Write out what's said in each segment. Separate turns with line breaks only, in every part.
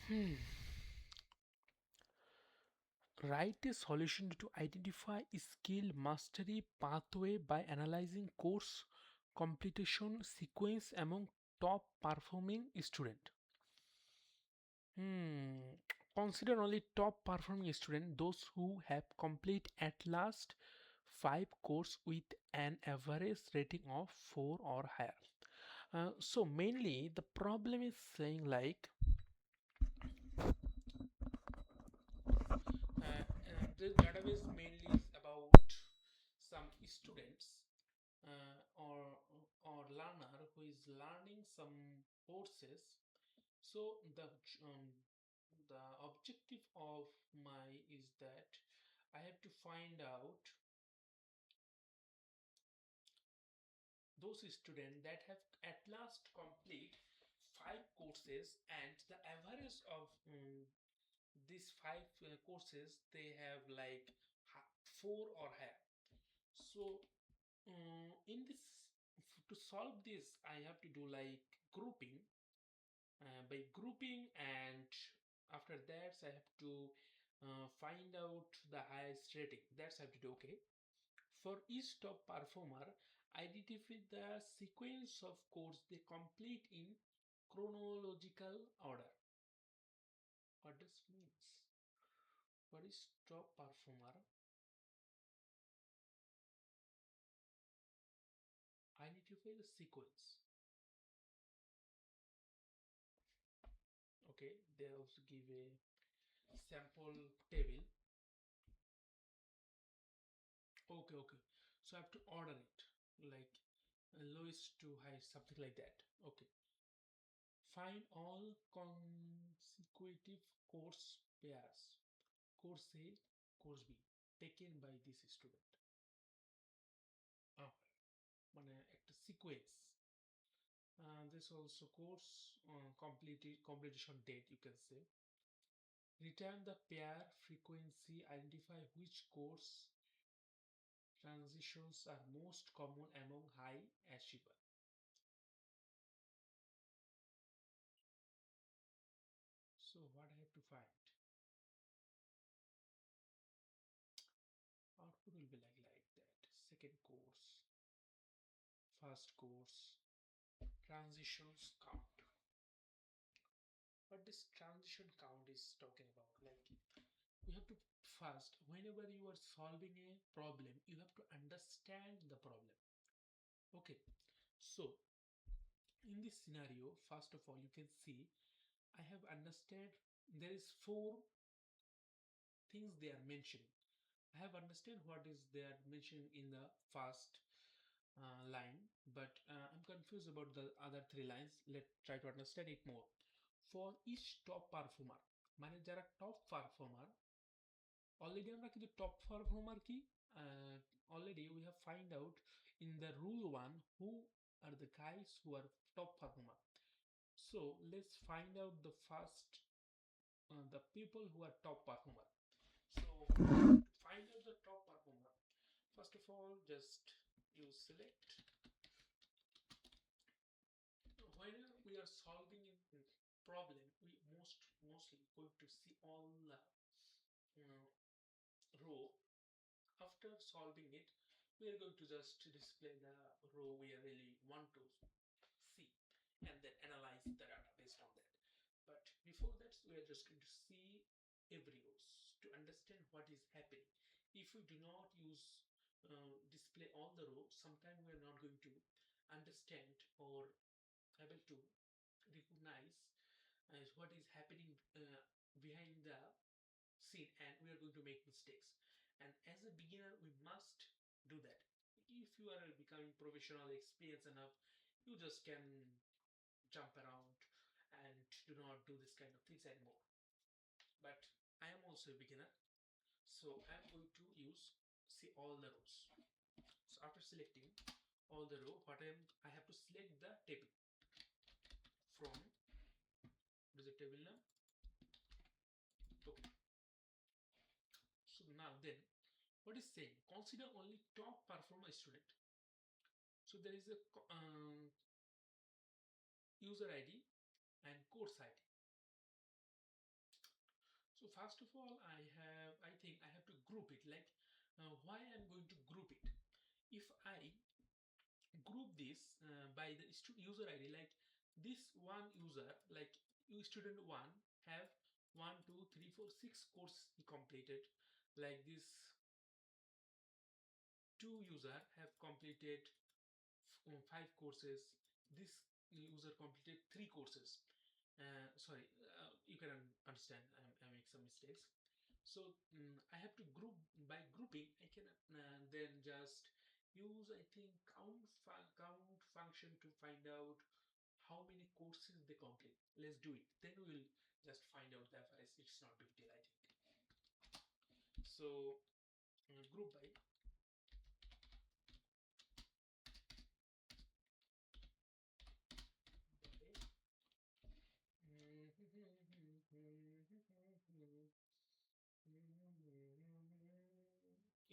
Hmm. Write a solution to identify skill mastery pathway by analyzing course completion sequence among top performing student. Hmm. Consider only top performing student those who have complete at last 5 course with an average rating of 4 or higher. So mainly the problem is saying like the database mainly is about some students or learner who is learning some courses. So the objective of my is that I have to find out those students that have at last complete 5 courses and the average of these 5 courses they have like 4 or higher. So in this to solve this I have to do like grouping by grouping, and after that I have to find out the highest rating. That's I have to do. Okay, for each top performer identify the sequence of course they complete in chronological order. What this means? For each top performer identify the sequence. Okay, they also give a sample table. Okay, okay. So I have to order it like lowest to highest, something like that. Okay. Find all consecutive course pairs. Course A, course B taken by this student. Okay. মানে একটা sequence. This also course completion date you can say. Return the pair frequency. Identify which course transitions are most common among high achiever. So what I have to find? Output will be like that. Second course, first course, transitions count. What this transition count is talking about? Like you have to first, whenever you are solving a problem, you have to understand the problem. Okay, so in this scenario, first of all, you can see I have understand there is 4 things they are mentioning. I have understand what is they are mentioning in the first line, but I'm confused about the other 3 lines. Let's try to understand it more. For each top performer, মানে যারা top performer, already আমরা কিন্তু top performer কি already we have find out in the rule 1 who are the guys who are top performer. So let's find out the first the people who are top performer. So to find out the top performer, first of all just you select. When we are solving a problem, we mostly going to see all the uh, row. After solving it, we are going to just display the row we really want to see and then analyze the data based on that. But before that, we are just going to see every rows to understand what is happening. If we do not use display all the rows, sometimes we are not going to understand or able to recognize what is happening behind the scene, and we are going to make mistakes. And as a beginner we must do that. If you are becoming professional experienced enough, you just can jump around and do not do this kind of things anymore. But I am also a beginner, so I am going to use see all the rows. So after selecting all the row, I have to select the table from, what is the table name? Okay. So now then, what is saying? Consider only top performer student. So there is a user ID and course ID. first of all, I think I have to group it. Like, why I'm going to group it? If I group this by the user ID, like this one user, like student one have 1 2 3 4 6 course he completed, like this two user have completed 5 courses, this user completed 3 courses. Sorry, you can understand I make some mistakes. So I have to group. By grouping I can then just use, I think, count function to find out how many courses they complete. Let's do it, then we will just find out the average. It's not big deal, I think. So group by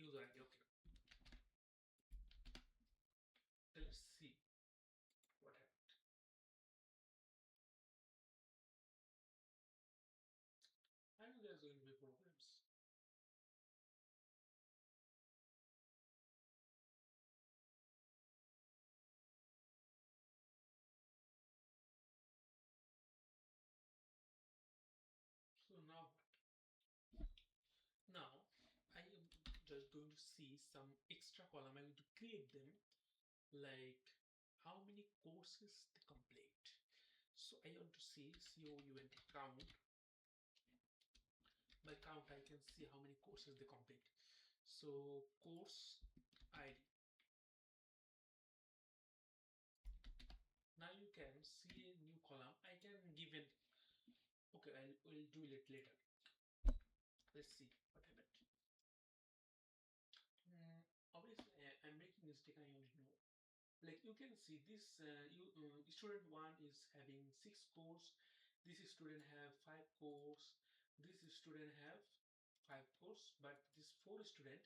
user ID. Okay, let's see what happened. I know there's going to be problems. So now I am just going to see some extra column. I'm going to create them, like how many courses they complete. So I want to see COUNT count. By count I can see how many courses they complete. So course ID. Now you can see a new column. I can give it. Okay, I will do it later. Let's see what happened. Obviously I'm making mistake, I only know. Like you can see this student 1 is having 6 course, this student have 5 course, this student have 5 course, but this 4 student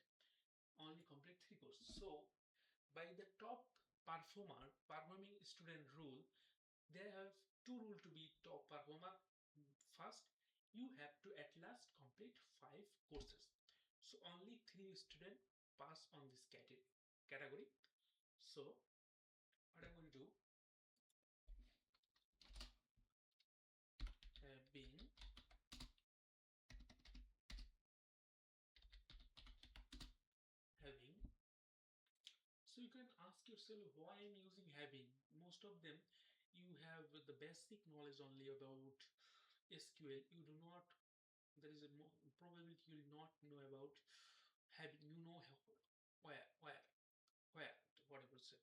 only complete 3 course. So by the top performing student rule, they have 2 rules to be top performer. First, you have to at last complete 5 courses. So only 3 students pass on this category. So what I'm going to do, having so you can ask yourself why I'm using having. Most of them you have the basic knowledge only about SQL. You do not, there is a probability you will not know about having. You know where whatever say.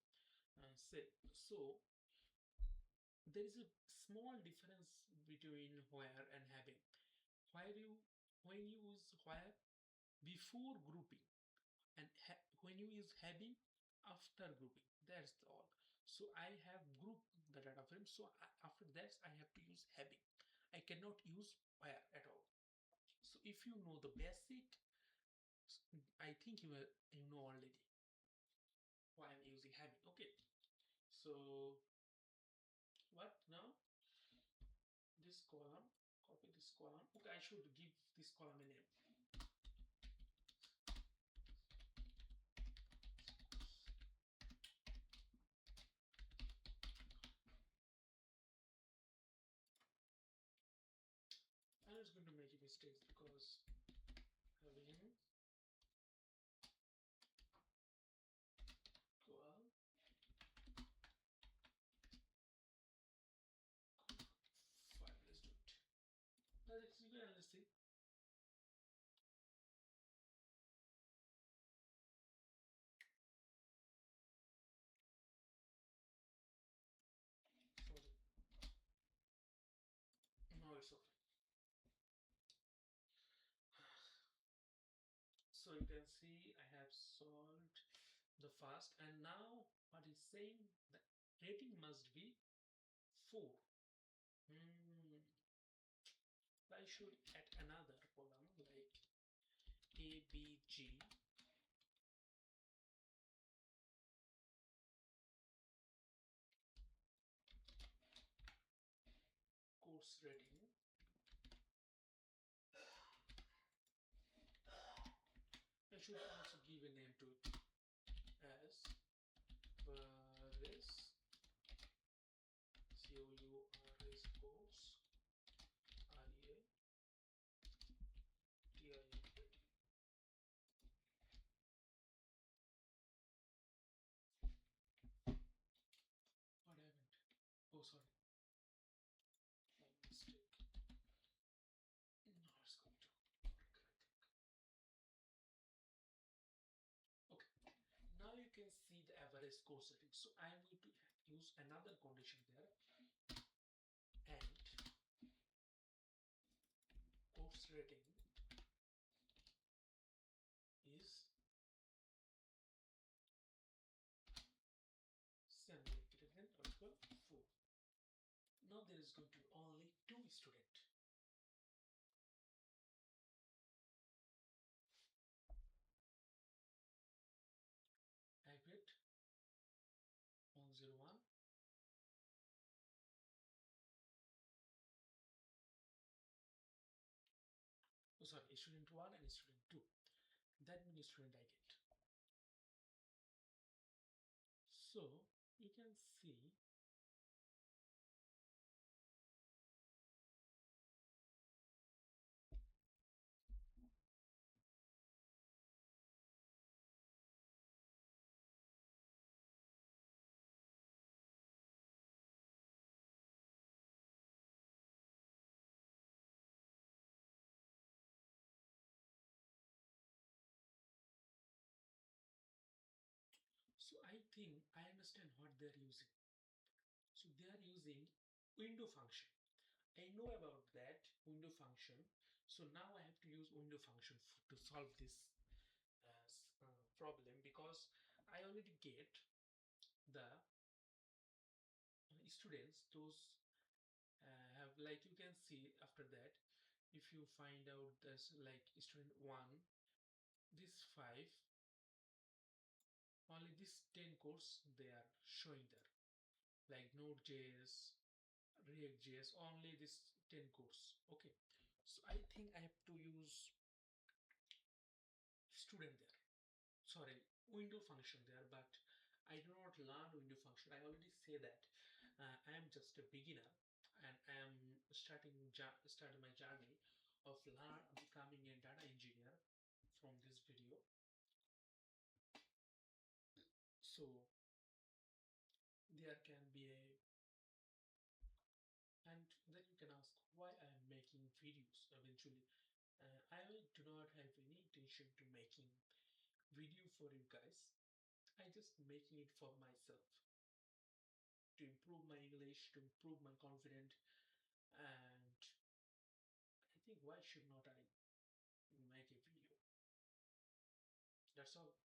So there is a small difference between where and having. Where you when you use where before grouping, and when you use having after grouping, that's all. So I have grouped the data frame, so after that I have to use having. I cannot use where at all. So if you know the basic, I think you know already why I'm using having. Okay, so what now? This column, copy this column. Okay, I should give this column a name. I'm just going to make a mistake because having equal fine. Let's do it. Let's see. Let's see. Now it's okay. So you can see I have solved the first, and now what is saying, the rating must be 4. I should add another column like ABG course rating. should also give a name to it as Everest COURS course REATIL. What happened? Oh, sorry, my mistake. Now it's going to work, I think. Okay, now you can see the average course setting. So I am going to use another condition there, and course rating is 7 greater than or equal 4. Now there is going to be only 2 students. I get 101. Oh, sorry, student 1 and student 2. That many student I get. So you can see so I think I understand what they're using. So they are using window function. I know about that window function. So now I have to use window function to solve this problem, because I already get the students. Those have, like, you can see after that, if you find out this, like student 1, this 5, only this 10 course they are showing there, like Node.js, React.js, only this 10 course. Okay, so I think I have to use student there, sorry, window function there, but I do not learn window function. I already say that I am just a beginner, and I am starting my journey of becoming a data engineer from this video. So there can be a, and then you can ask why I am making videos eventually. I do not have any intention to making video for you guys. I just making it for myself to improve my English, to improve my confidence, and I think why should not I make a video? That's all.